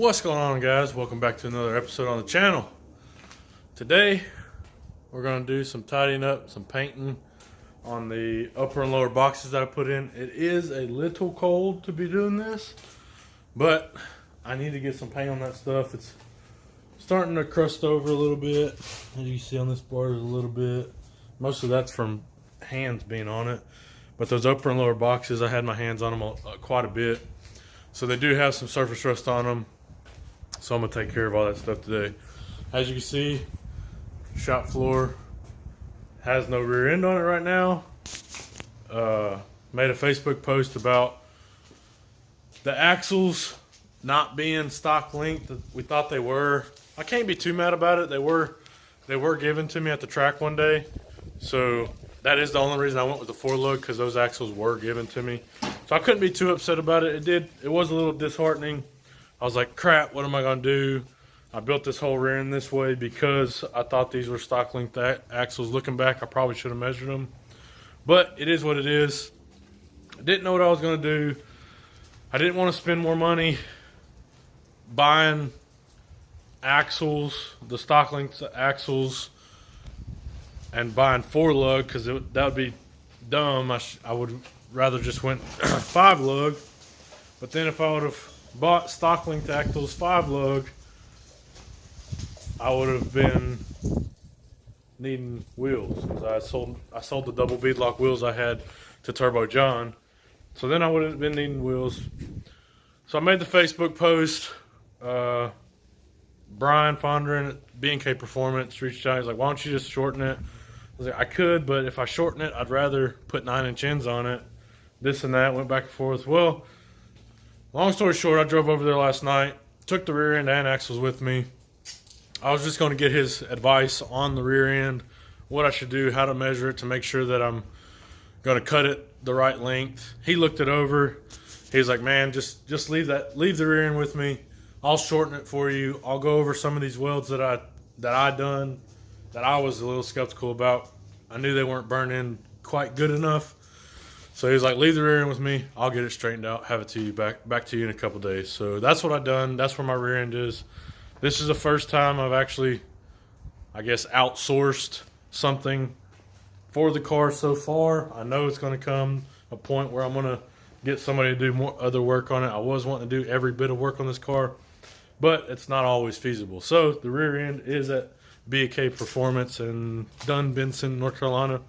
What's going on, guys? Welcome back to another episode on the channel. Today we're going to do some tidying up, some painting on the upper and lower boxes that I put in. It is a little cold to be doing this, but I need to get some paint on that stuff. It's starting to crust over a little bit. As you can see on this bar, there's a little bit. Most of that's from hands being on it, but those upper and lower boxes, I had my hands on them quite a bit, so they do have some surface rust on them. So I'm going to take care of all that stuff today. As you can see, shop floor has no rear end on it right now. Made a Facebook post about the axles not being stock length. We thought they were. I can't be too mad about it. They were given to me at the track one day. So that is the only reason I went with the 4-lug, because those axles were given to me. So I couldn't be too upset about it. It was a little disheartening. I was like, crap, what am I going to do? I built this whole rear end this way because I thought these were stock length axles. Looking back, I probably should have measured them. But it is what it is. I didn't know what I was going to do. I didn't want to spend more money buying axles, the stock length axles, and buying 4-lug, because that would be dumb. I would rather just went 5-lug. But then if I would have bought stock length axles 5-lug, I would have been needing wheels, because I sold the double beadlock wheels I had to Turbo John. So then I would have been needing wheels. So I made the Facebook post. Brian Fondren at B&K Performance reached out. He's like, why don't you just shorten it? I was like, I could, but if I shorten it, I'd rather put 9-inch ends on it. This and that, went back and forth. Well, long story short, I drove over there last night, took the rear end and axles with me. I was just going to get his advice on the rear end, what I should do, how to measure it to make sure that I'm going to cut it the right length. He looked it over. He's like, man, just leave the rear end with me. I'll shorten it for you. I'll go over some of these welds that I done that I was a little skeptical about. I knew they weren't burned in quite good enough. So he's like, leave the rear end with me. I'll get it straightened out, have it to you back to you in a couple days. So that's what I've done. That's where my rear end is. This is the first time I've actually, I guess, outsourced something for the car so far. I know it's going to come a point where I'm going to get somebody to do more other work on it. I was wanting to do every bit of work on this car, but it's not always feasible. So the rear end is at B&K Performance in Dunn, Benson, North Carolina.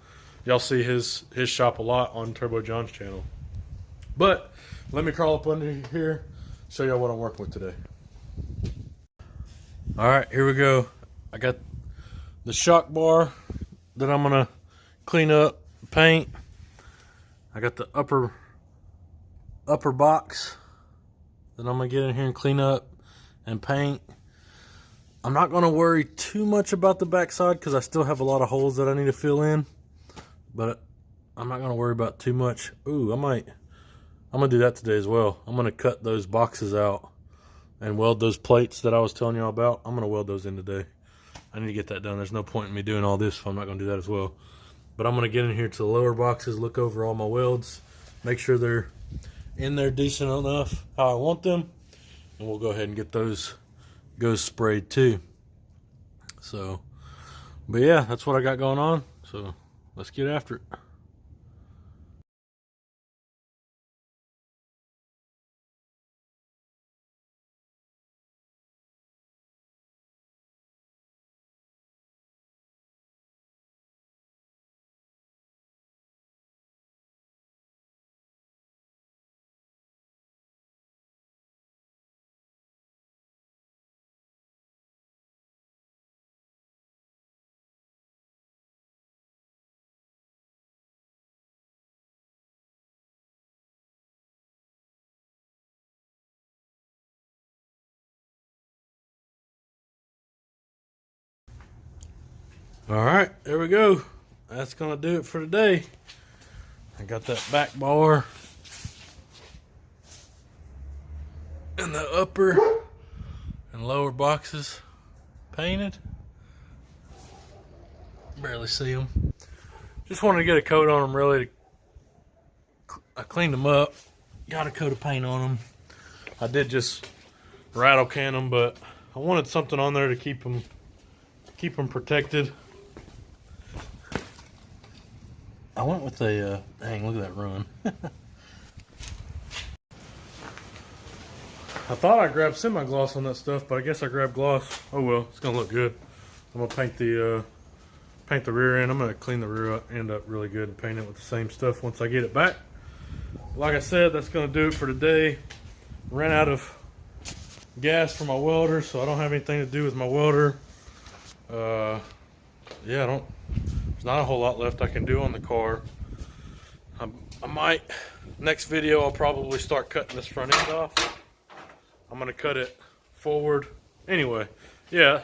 Y'all see his shop a lot on Turbo John's channel. But let me crawl up under here, show y'all what I'm working with today. All right, here we go. I got the shock bar that I'm gonna clean up, paint. I got the upper box that I'm gonna get in here and clean up and paint. I'm not gonna worry too much about the backside because I still have a lot of holes that I need to fill in, but I'm not gonna worry about too much. Ooh, I'm gonna do that today as well. I'm gonna cut those boxes out and weld those plates that I was telling y'all about. I'm gonna weld those in today. I need to get that done. There's no point in me doing all this if I'm not gonna do that as well. But I'm gonna get in here to the lower boxes, look over all my welds, make sure they're in there decent enough how I want them, and we'll go ahead and get those sprayed too. So, but yeah, that's what I got going on. So let's get after it. All right, there we go. That's gonna do it for today. I got that back bar and the upper and lower boxes painted. Barely see them. Just wanted to get a coat on them, really. I cleaned them up. Got a coat of paint on them. I did just rattle can them, but I wanted something on there to keep them protected. I went with a dang, look at that ruin. I thought I grabbed semi-gloss on that stuff, but I guess I grabbed gloss. Oh well, it's gonna look good. I'm gonna paint the rear end. I'm gonna clean the rear end up really good and paint it with the same stuff once I get it back. Like I said, that's gonna do it for today. Ran out of gas for my welder, so I don't have anything to do with my welder. Yeah, there's not a whole lot left I can do on the car. I might, next video, I'll probably start cutting this front end off. I'm gonna cut it forward. Anyway, yeah,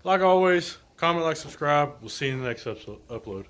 like always, comment, like, subscribe. We'll see you in the next upload.